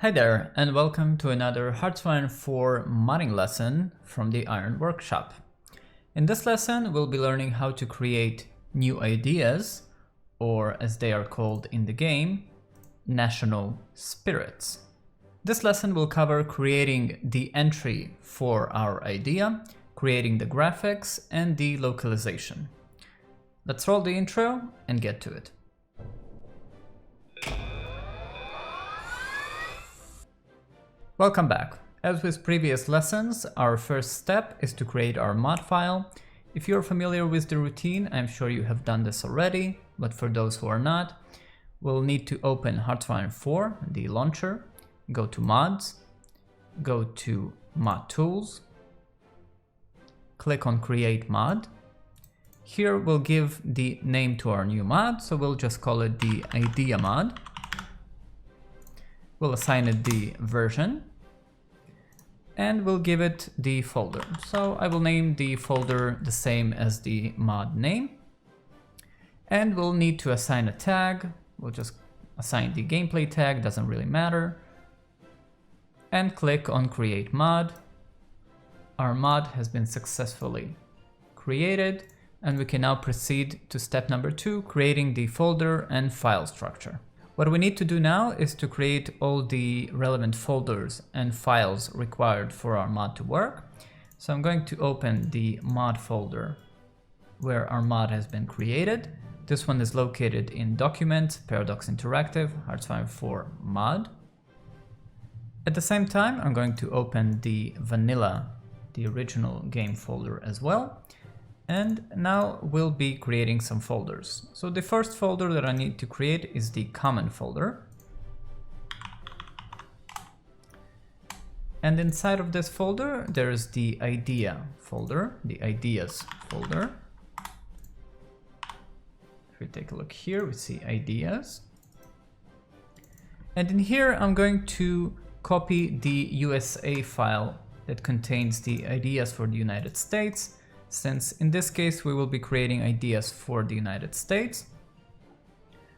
Hi there, and welcome to another HOI4 modding lesson from the Iron Workshop. In this lesson, we'll be learning how to create new ideas, or as they are called in the game, national spirits. This lesson will cover creating the entry for our idea, creating the graphics, and the localization. Let's roll the intro and get to it. Welcome back. As with previous lessons, our first step is to create our mod file. If you're familiar with the routine, I'm sure you have done this already, but for those who are not, we'll need to open HOI4, the launcher, go to mods, go to mod tools, click on create mod. Here we'll give the name to our new mod, so we'll just call it the idea mod. We'll assign it the version and we'll give it the folder. So I will name the folder the same as the mod name. And we'll need to assign a tag. We'll just assign the gameplay tag, doesn't really matter. And click on create mod. Our mod has been successfully created and we can now proceed to step number 2, creating the folder and file structure. What we need to do now is to create all the relevant folders and files required for our mod to work. So I'm going to open the mod folder where our mod has been created. This one is located in Documents, Paradox Interactive, HOI4 mod. At the same time, I'm going to open the vanilla, the original game folder as well. And now we'll be creating some folders. So the first folder that I need to create is the common folder. And inside of this folder, there's the idea folder, the ideas folder. If we take a look here, we see ideas. And in here, I'm going to copy the USA file that contains the ideas for the United States, since in this case we will be creating ideas for the United States.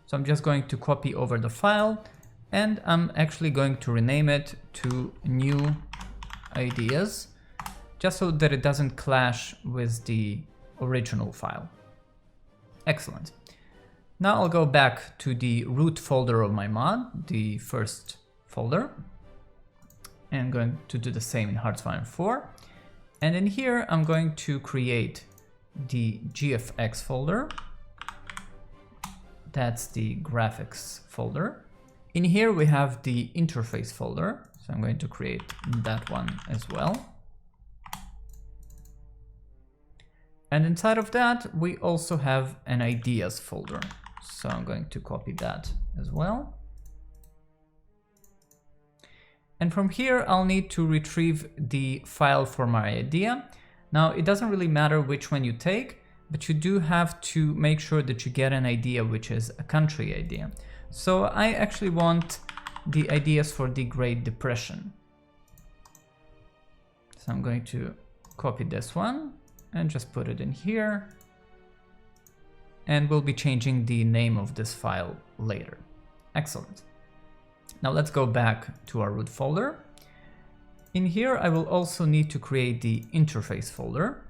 So I'm just going to copy over the file and I'm actually going to rename it to new ideas, just so that it doesn't clash with the original file. Excellent. Now I'll go back to the root folder of my mod, the first folder, and I'm going to do the same in HOI4. And in here, I'm going to create the GFX folder. That's the graphics folder. In here, we have the interface folder. So I'm going to create that one as well. And inside of that, we also have an ideas folder. So I'm going to copy that as well. And from here, I'll need to retrieve the file for my idea. Now, it doesn't really matter which one you take, but you do have to make sure that you get an idea which is a country idea. So I actually want the ideas for the Great Depression. So I'm going to copy this one and just put it in here. And we'll be changing the name of this file later. Excellent. Now let's go back to our root folder. In here, I will also need to create the interface folder.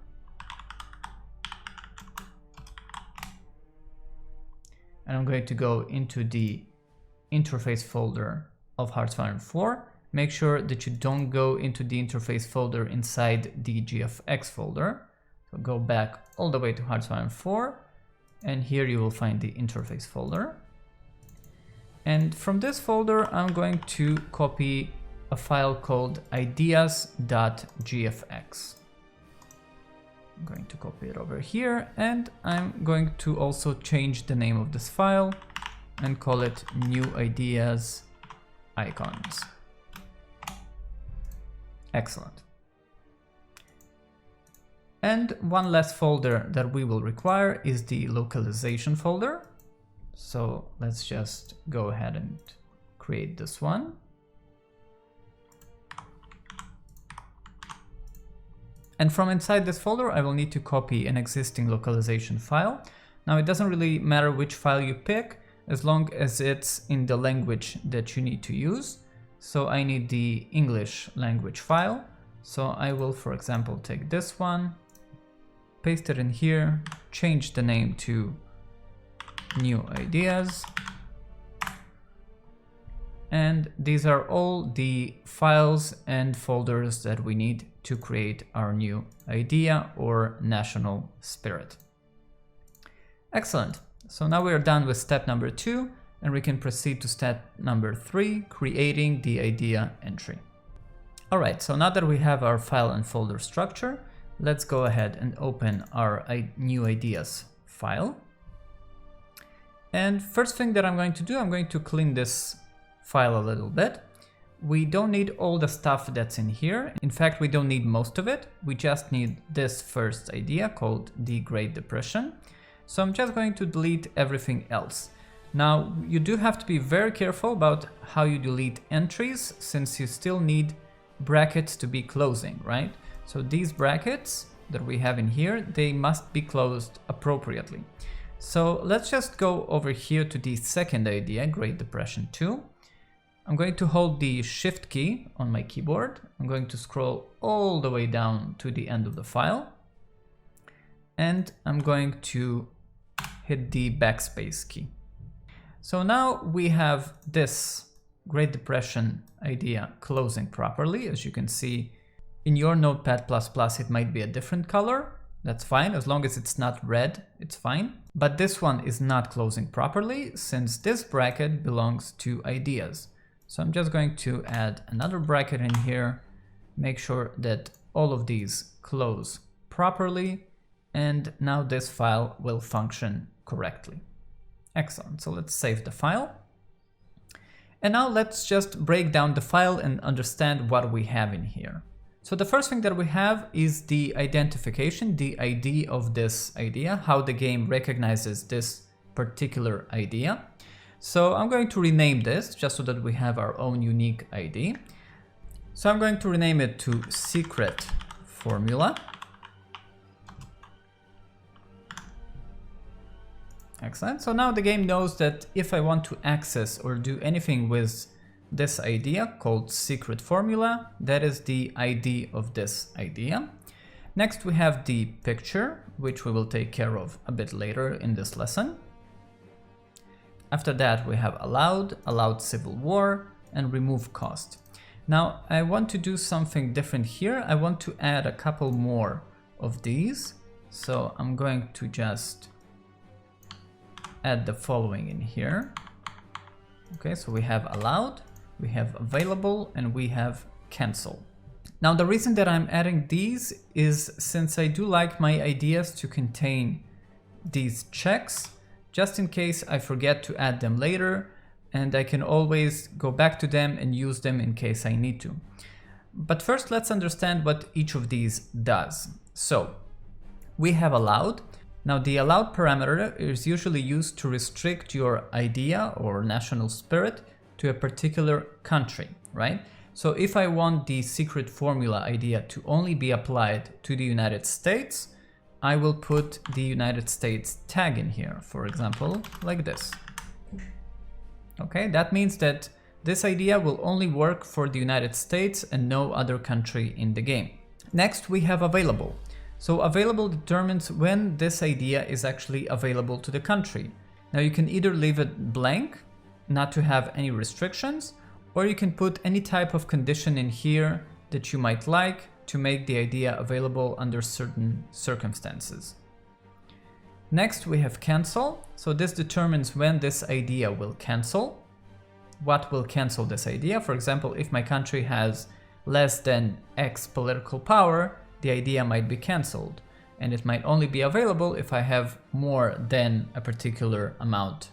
And I'm going to go into the interface folder of HOI4. Make sure that you don't go into the interface folder inside the GFX folder. So go back all the way to HOI4. And here you will find the interface folder. And from this folder, I'm going to copy a file called ideas.gfx. I'm going to copy it over here, and I'm going to also change the name of this file and call it new ideas icons. Excellent. And one last folder that we will require is the localization folder. So let's just go ahead and create this one. And from inside this folder, I will need to copy an existing localization file. Now, it doesn't really matter which file you pick, as long as it's in the language that you need to use. So I need the English language file. So I will, for example, take this one, paste it in here, change the name to new ideas. And these are all the files and folders that we need to create our new idea or national spirit. Excellent. So now we are done with step number 2, and we can proceed to step number 3, creating the idea entry. All right, so now that we have our file and folder structure, let's go ahead and open our new ideas file. And first thing that I'm going to do, I'm going to clean this file a little bit. We don't need all the stuff that's in here. In fact, we don't need most of it. We just need this first idea called the Great Depression. So I'm just going to delete everything else. Now, you do have to be very careful about how you delete entries, since you still need brackets to be closing, right? So these brackets that we have in here, they must be closed appropriately. So let's just go over here to the second idea, Great Depression 2. I'm going to hold the Shift key on my keyboard. I'm going to scroll all the way down to the end of the file. And I'm going to hit the backspace key. So now we have this Great Depression idea closing properly. As you can see, in your Notepad++, it might be a different color. That's fine, as long as it's not red, it's fine. But this one is not closing properly, since this bracket belongs to ideas. So I'm just going to add another bracket in here, make sure that all of these close properly, and now this file will function correctly. Excellent, so let's save the file. And now let's just break down the file and understand what we have in here. So the first thing that we have is the identification, the ID of this idea, how the game recognizes this particular idea. So I'm going to rename this just so that we have our own unique ID. So I'm going to rename it to secret formula. Excellent. So now the game knows that if I want to access or do anything with this idea called secret formula, that is the ID of this idea. Next we have the picture, which we will take care of a bit later in this lesson. After that we have allowed civil war, and remove cost. Now I want to do something different here. I want to add a couple more of these. So I'm going to just add the following in here. Okay, so we have allowed, we have available, and we have cancel. Now the reason that I'm adding these is since I do like my ideas to contain these checks, just in case I forget to add them later, and I can always go back to them and use them in case I need to. But first let's understand what each of these does. So we have allowed. Now the allowed parameter is usually used to restrict your idea or national spirit to a particular country, right? So if I want the secret formula idea to only be applied to the United States, I will put the United States tag in here, for example, like this. Okay, that means that this idea will only work for the United States and no other country in the game. Next, we have available. So available determines when this idea is actually available to the country. Now you can either leave it blank, not to have any restrictions, or you can put any type of condition in here that you might like to make the idea available under certain circumstances. Next we have cancel. So this determines when this idea will cancel. What will cancel this idea? For example, if my country has less than X political power, the idea might be cancelled, and it might only be available if I have more than a particular amount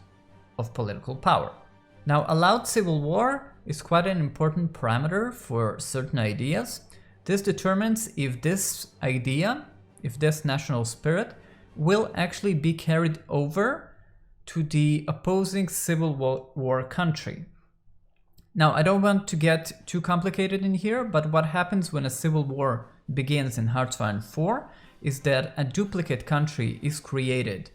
of political power. Now, allowed civil war is quite an important parameter for certain ideas. This determines if this idea, if this national spirit, will actually be carried over to the opposing civil war country. Now, I don't want to get too complicated in here, but what happens when a civil war begins in HOI4 is that a duplicate country is created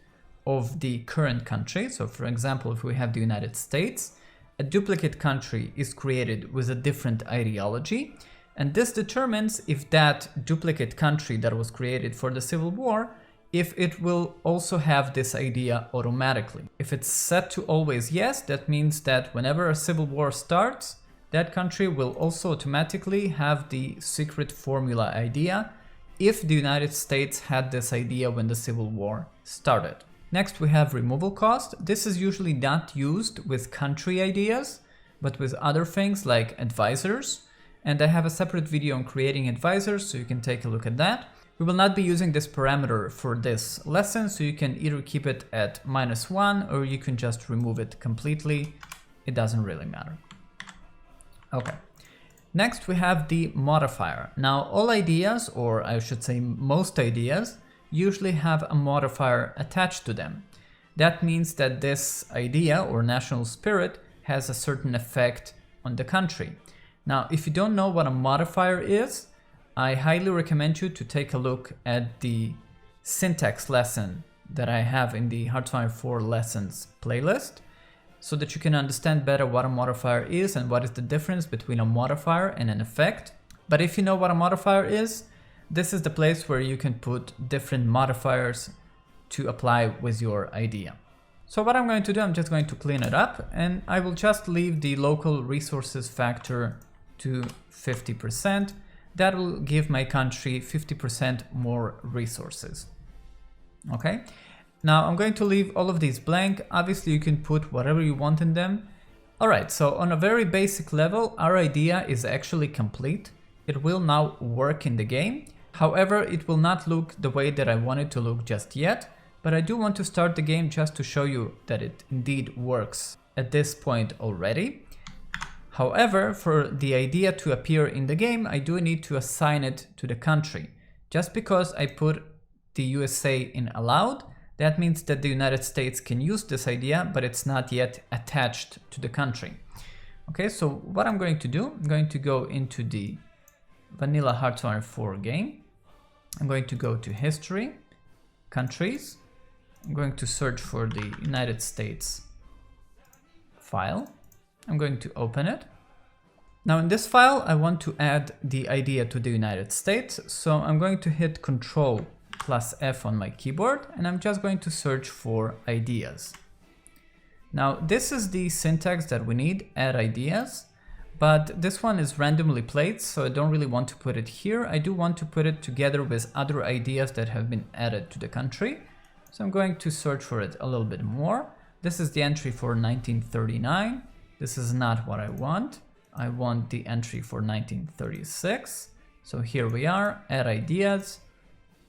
of the current country. So for example, if we have the United States, a duplicate country is created with a different ideology, and this determines if that duplicate country that was created for the Civil War, if it will also have this idea automatically. If it's set to always yes, that means that whenever a civil war starts, that country will also automatically have the secret formula idea if the United States had this idea when the Civil War started. Next, we have removal cost. This is usually not used with country ideas, but with other things like advisors. And I have a separate video on creating advisors, so you can take a look at that. We will not be using this parameter for this lesson, so you can either keep it at -1 or you can just remove it completely. It doesn't really matter. Okay. Next, we have the modifier. Now, all ideas, or I should say most ideas, usually have a modifier attached to them. That means that this idea or national spirit has a certain effect on the country. Now, if you don't know what a modifier is, I highly recommend you to take a look at the syntax lesson that I have in the HOI4 lessons playlist, so that you can understand better what a modifier is and what is the difference between a modifier and an effect. But if you know what a modifier is, this is the place where you can put different modifiers to apply with your idea. So what I'm going to do, I'm just going to clean it up, and I will just leave the local resources factor to 50%. That will give my country 50% more resources. Okay. Now I'm going to leave all of these blank. Obviously you can put whatever you want in them. All right, so on a very basic level, our idea is actually complete. It will now work in the game. However, it will not look the way that I want it to look just yet, but I do want to start the game just to show you that it indeed works at this point already. However, for the idea to appear in the game, I do need to assign it to the country. Just because I put the USA in allowed, that means that the United States can use this idea, but it's not yet attached to the country. Okay, so what I'm going to do, I'm going to go into the vanilla HOI4 game. I'm going to go to history, countries. I'm going to search for the United States file. I'm going to open it. Now in this file, I want to add the idea to the United States. So I'm going to hit Ctrl+F on my keyboard, and I'm just going to search for ideas. Now this is the syntax that we need, add ideas, but this one is randomly placed, so I don't really want to put it here. I do want to put it together with other ideas that have been added to the country. So I'm going to search for it a little bit more. This is the entry for 1939. This is not what I want. I want the entry for 1936. So here we are, add ideas,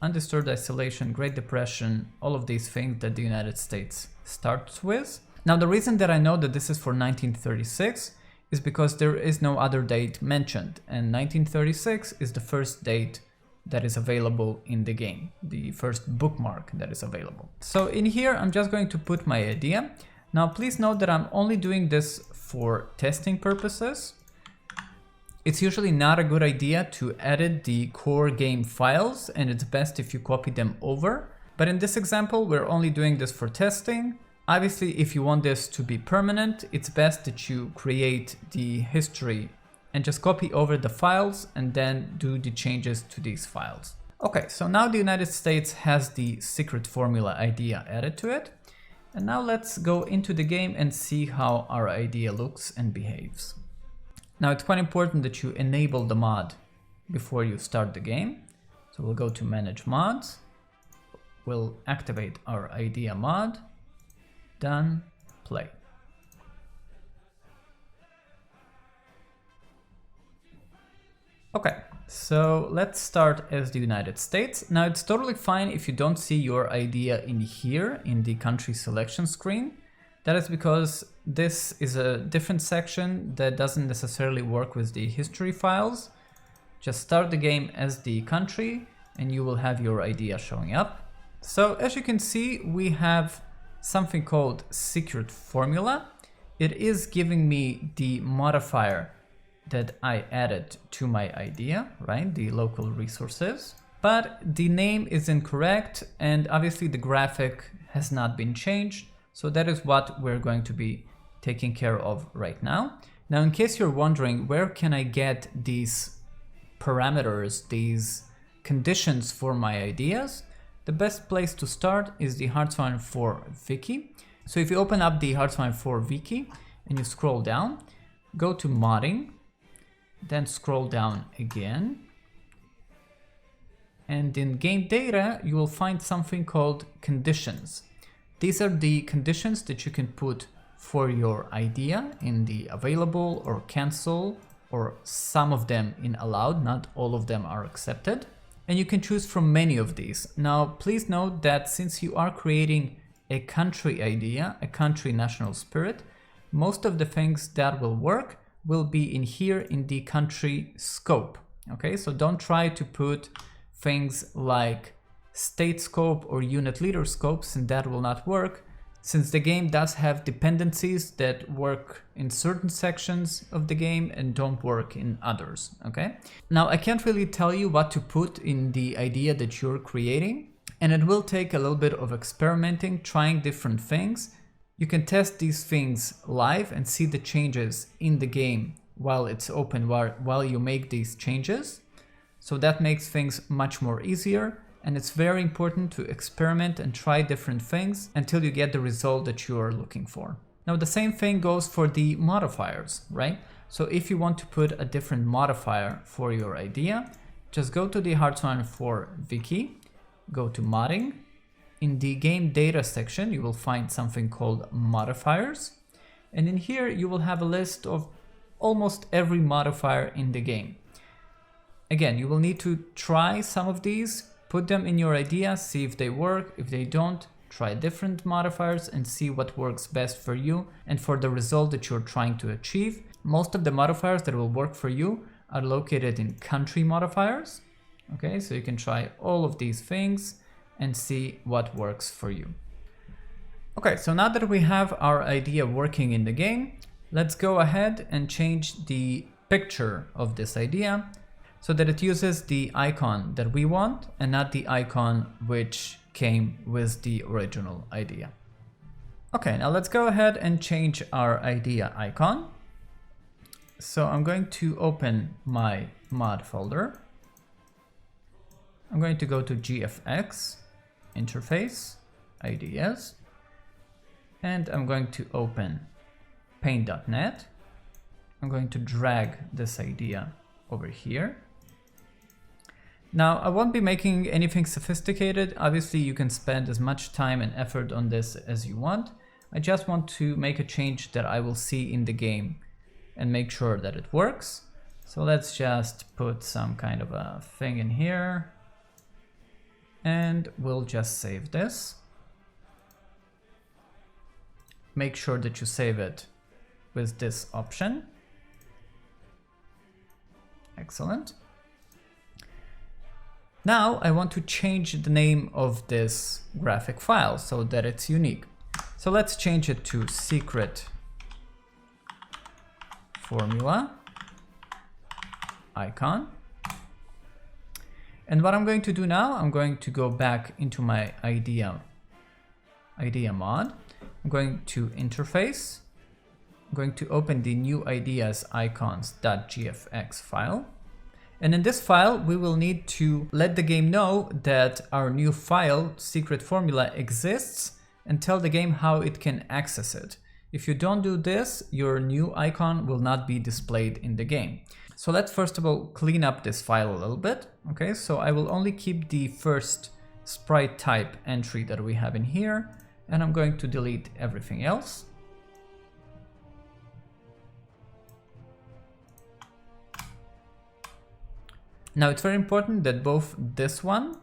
undisturbed isolation, Great Depression, all of these things that the United States starts with. Now the reason that I know that this is for 1936 is because there is no other date mentioned, and 1936 is the first date that is available in the game, the first bookmark that is available. So in here, I'm just going to put my idea. Now, please note that I'm only doing this for testing purposes. It's usually not a good idea to edit the core game files, and it's best if you copy them over. But in this example, we're only doing this for testing. Obviously, if you want this to be permanent, it's best that you create the history and just copy over the files and then do the changes to these files. Okay, so now the United States has the secret formula idea added to it. And now let's go into the game and see how our idea looks and behaves. Now it's quite important that you enable the mod before you start the game. So we'll go to Manage Mods. We'll activate our idea mod. Done, play. Okay, so let's start as the United States. Now it's totally fine if you don't see your idea in here in the country selection screen. That is because this is a different section that doesn't necessarily work with the history files. Just start the game as the country and you will have your idea showing up. So as you can see, we have something called secret formula. It is giving me the modifier that I added to my idea, right? The local resources, but the name is incorrect and obviously the graphic has not been changed. So that is what we're going to be taking care of right now. Now, in case you're wondering, where can I get these parameters, these conditions for my ideas? The best place to start is the HOI4 wiki. So if you open up the HOI4 wiki and you scroll down, go to modding, then scroll down again. And in game data, you will find something called conditions. These are the conditions that you can put for your idea in the available or cancel, or some of them in allowed, not all of them are accepted. And you can choose from many of these. Now, please note that since you are creating a country idea, a country national spirit, most of the things that will work will be in here in the country scope. Okay, so don't try to put things like state scope or unit leader scopes, and that will not work, since the game does have dependencies that work in certain sections of the game and don't work in others. Okay, now I can't really tell you what to put in the idea that you're creating, and it will take a little bit of experimenting, trying different things. You can test these things live and see the changes in the game while it's open, while you make these changes. So that makes things much more easier, and it's very important to experiment and try different things until you get the result that you are looking for. Now, the same thing goes for the modifiers, right? So if you want to put a different modifier for your idea, just go to the HOI4 wiki, go to modding. In the game data section, you will find something called modifiers. And in here, you will have a list of almost every modifier in the game. Again, you will need to try some of these, put them in your idea, see if they work. If they don't, try different modifiers and see what works best for you and for the result that you're trying to achieve. Most of the modifiers that will work for you are located in country modifiers. Okay, so you can try all of these things and see what works for you. Okay, so now that we have our idea working in the game, let's go ahead and change the picture of this idea so that it uses the icon that we want and not the icon which came with the original idea. Okay, now let's go ahead and change our idea icon. So I'm going to open my mod folder. I'm going to go to GFX, interface, ideas, and I'm going to open paint.net. I'm going to drag this idea over here. Now, I won't be making anything sophisticated. Obviously, you can spend as much time and effort on this as you want. I just want to make a change that I will see in the game and make sure that it works. So let's just put some kind of a thing in here. And we'll just save this. Make sure that you save it with this option. Excellent. Now I want to change the name of this graphic file so that it's unique. So let's change it to secret formula icon. And what I'm going to do now, I'm going to go back into my idea mod. I'm going to interface. I'm going to open the new ideas icons.gfx file. And in this file, we will need to let the game know that our new file, secret formula, exists and tell the game how it can access it. If you don't do this, your new icon will not be displayed in the game. So let's first of all clean up this file a little bit. Okay, so I will only keep the first sprite type entry that we have in here, and I'm going to delete everything else. Now it's very important that both this one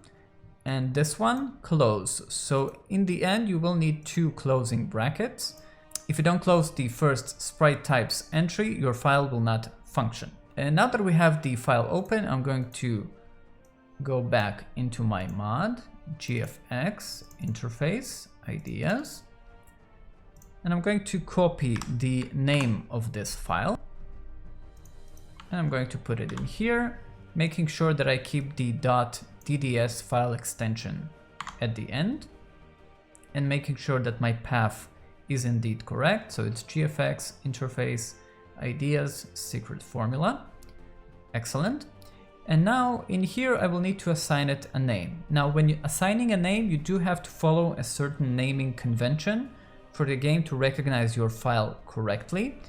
and this one close. So in the end, you will need two closing brackets. If you don't close the first sprite types entry, your file will not function. And now that we have the file open, I'm going to go back into my mod, GFX, interface, ideas. And I'm going to copy the name of this file. And I'm going to put it in here, making sure that I keep the .dds file extension at the end, and making sure that my path is indeed correct. So it's GFX interface ideas secret formula. Excellent. And now in here, I will need to assign it a name. Now, when you're assigning a name, you do have to follow a certain naming convention for the game to recognize your file correctly.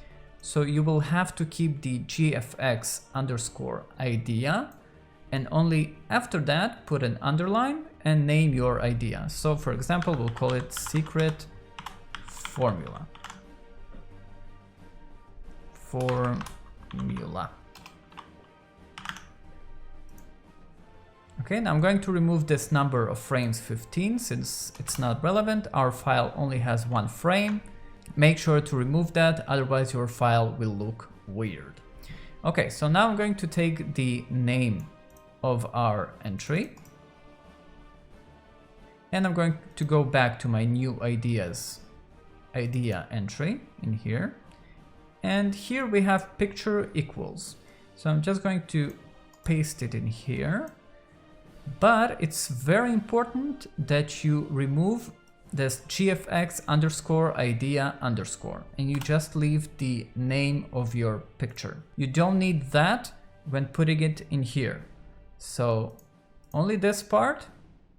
So you will have to keep the GFX underscore idea, and only after that put an underline and name your idea. So for example, we'll call it secret formula. Okay, now I'm going to remove this number of frames 15 since it's not relevant. Our file only has one frame. Make sure to remove that, otherwise your file will look weird. Okay, so now I'm going to take the name of our entry. And I'm going to go back to my new idea entry in here. And here we have picture equals. So I'm just going to paste it in here. But it's very important that you remove this GFX underscore idea underscore, and you just leave the name of your picture. You don't need that when putting it in here. So only this part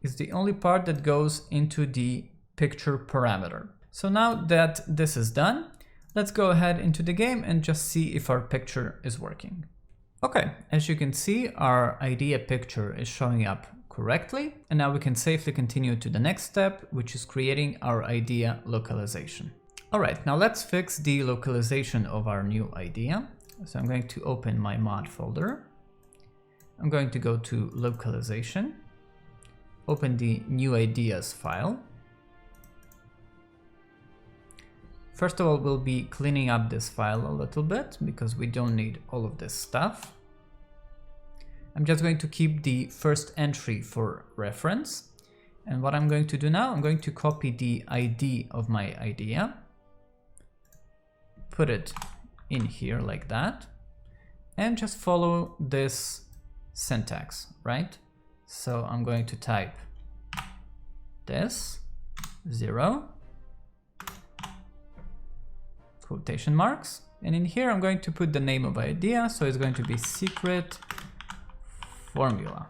is the only part that goes into the picture parameter. So now that this is done, let's go ahead into the game and just see if our picture is working. Okay, as you can see, our idea picture is showing up correctly. And now we can safely continue to the next step, which is creating our idea localization. All right, now let's fix the localization of our new idea. So I'm going to open my mod folder. I'm going to go to localization, open the new ideas file. First of all, we'll be cleaning up this file a little bit because we don't need all of this stuff. I'm just going to keep the first entry for reference. And what I'm going to do now, I'm going to copy the ID of my idea, put it in here like that, and just follow this syntax, right? So I'm going to type this, 0, quotation marks, and in here I'm going to put the name of idea, so it's going to be secret formula.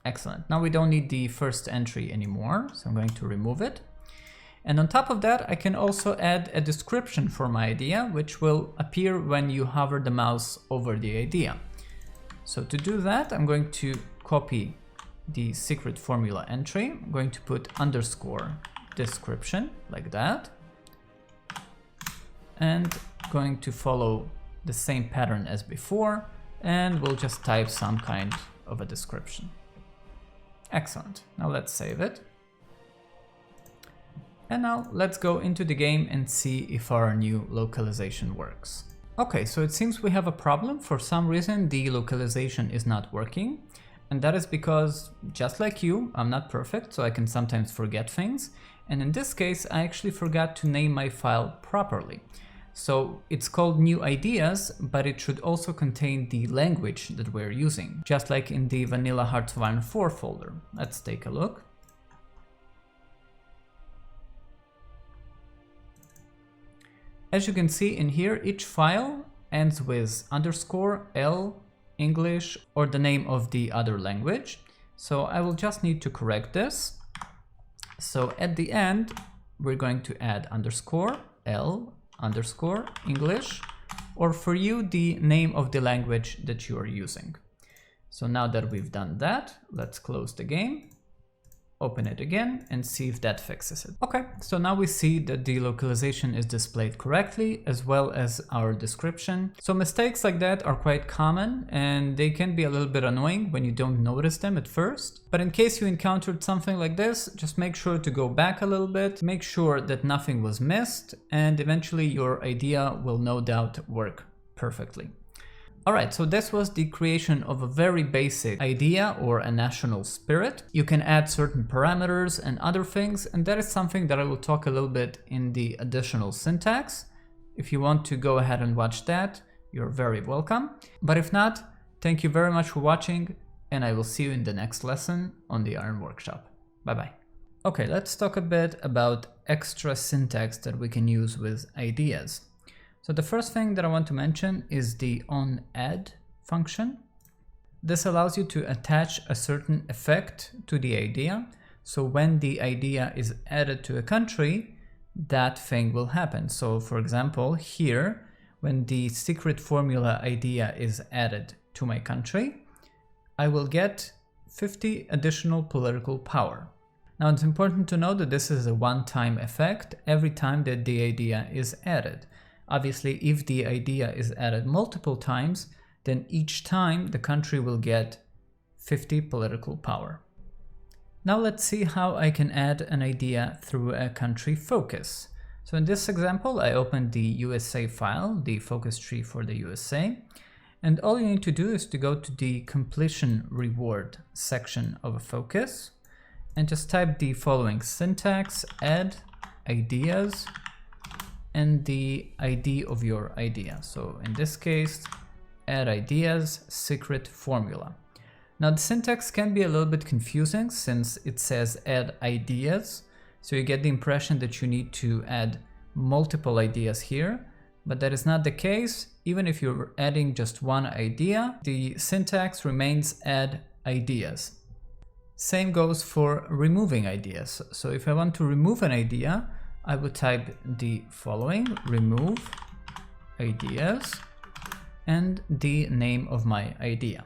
Excellent. Now we don't need the first entry anymore, so I'm going to remove it. And on top of that, I can also add a description for my idea, which will appear when you hover the mouse over the idea. So to do that, I'm going to copy the secret formula entry. I'm going to put underscore description like that, and going to follow the same pattern as before, and we'll just type some kind of a description. Excellent. Now let's save it. And now let's go into the game and see if our new localization works. Okay, so it seems we have a problem. For some reason, the localization is not working. And that is because, just like you, I'm not perfect, so I can sometimes forget things. And in this case, I actually forgot to name my file properly. So it's called new ideas, but it should also contain the language that we're using, just like in the vanilla HOI4 folder. Let's take a look. As you can see in here, each file ends with underscore L, English, or the name of the other language. So I will just need to correct this. So at the end, we're going to add underscore L, underscore English, or for you, the name of the language that you are using. So now that we've done that, let's close the game, open it again, and see if that fixes it. Okay, so now we see that the localization is displayed correctly, as well as our description. So mistakes like that are quite common, and they can be a little bit annoying when you don't notice them at first. But in case you encountered something like this, just make sure to go back a little bit, make sure that nothing was missed, and eventually your idea will no doubt work perfectly. Alright, so this was the creation of a very basic idea or a national spirit. You can add certain parameters and other things, and that is something that I will talk a little bit in the additional syntax. If you want to go ahead and watch that, you're very welcome. But if not, thank you very much for watching, and I will see you in the next lesson on the Iron Workshop. Bye bye. Okay, let's talk a bit about extra syntax that we can use with ideas. So the first thing that I want to mention is the onAdd function. This allows you to attach a certain effect to the idea. So when the idea is added to a country, that thing will happen. So for example, here, when the secret formula idea is added to my country, I will get 50 additional political power. Now it's important to note that this is a one-time effect every time that the idea is added. Obviously, if the idea is added multiple times, then each time the country will get 50 political power. Now let's see how I can add an idea through a country focus. So in this example, I opened the USA file, the focus tree for the USA. And all you need to do is to go to the completion reward section of a focus and just type the following syntax: add ideas and the ID of your idea. So in this case, add ideas secret formula. Now the syntax can be a little bit confusing since it says add ideas. So you get the impression that you need to add multiple ideas here, but that is not the case. Even if you're adding just one idea, the syntax remains add ideas. Same goes for removing ideas. So if I want to remove an idea, I would type the following: remove ideas and the name of my idea.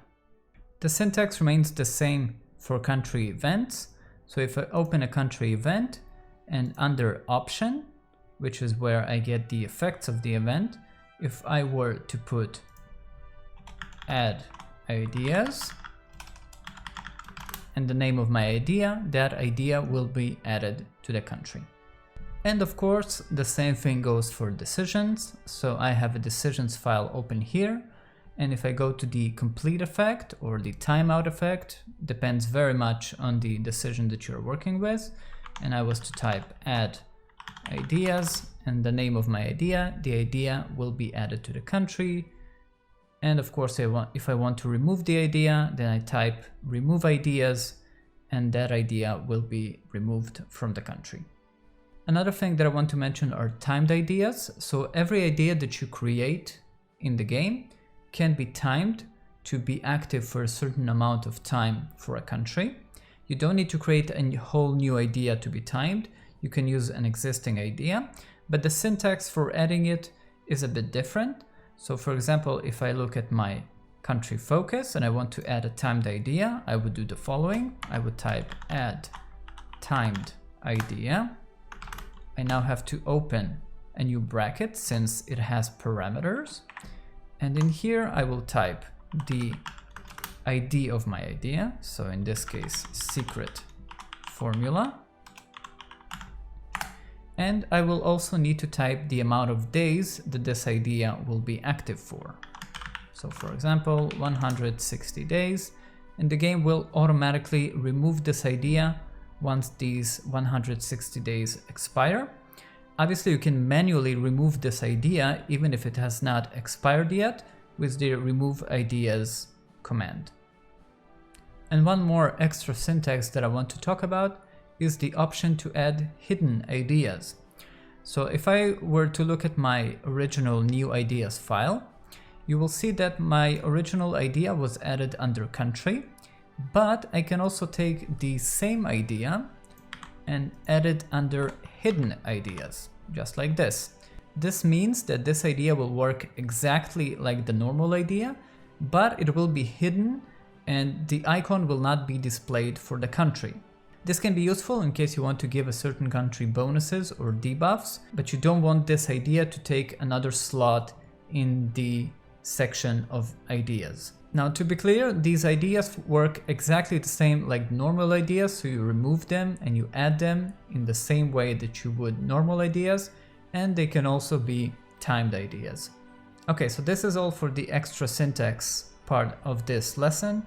The syntax remains the same for country events. So if I open a country event and under option, which is where I get the effects of the event, if I were to put add ideas and the name of my idea, that idea will be added to the country. And of course, the same thing goes for decisions. So I have a decisions file open here. And if I go to the complete effect or the timeout effect, depends very much on the decision that you're working with. And I was to type add ideas and the name of my idea, the idea will be added to the country. And of course, if I want to remove the idea, then I type remove ideas and that idea will be removed from the country. Another thing that I want to mention are timed ideas. So every idea that you create in the game can be timed to be active for a certain amount of time for a country. You don't need to create a whole new idea to be timed. You can use an existing idea, but the syntax for adding it is a bit different. So for example, if I look at my country focus and I want to add a timed idea, I would do the following. I would type add timed idea. I now have to open a new bracket since it has parameters. And in here, I will type the ID of my idea. So in this case, secret formula. And I will also need to type the amount of days that this idea will be active for. So for example, 160 days, and the game will automatically remove this idea once these 160 days expire. Obviously, you can manually remove this idea even if it has not expired yet with the remove ideas command. And one more extra syntax that I want to talk about is the option to add hidden ideas. So if I were to look at my original new ideas file, you will see that my original idea was added under country, but I can also take the same idea and add it under hidden ideas, just like this. This means that this idea will work exactly like the normal idea, but it will be hidden and the icon will not be displayed for the country. This can be useful in case you want to give a certain country bonuses or debuffs, but you don't want this idea to take another slot in the section of ideas. Now, to be clear, these ideas work exactly the same like normal ideas, so you remove them and you add them in the same way that you would normal ideas, and they can also be timed ideas. Okay, so this is all for the extra syntax part of this lesson.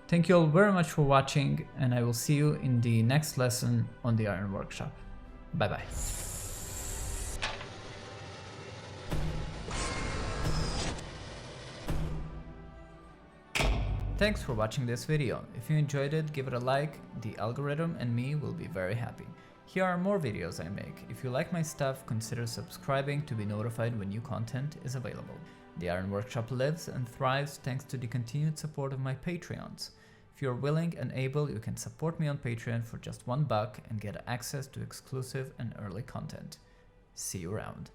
Thank you all very much for watching, and I will see you in the next lesson on the Iron Workshop. Bye bye. Thanks for watching this video. If you enjoyed it, give it a like. The algorithm and me will be very happy. Here are more videos I make. If you like my stuff, consider subscribing to be notified when new content is available. The Iron Workshop lives and thrives thanks to the continued support of my Patreons. If you're willing and able, you can support me on Patreon for just $1 and get access to exclusive and early content. See you around.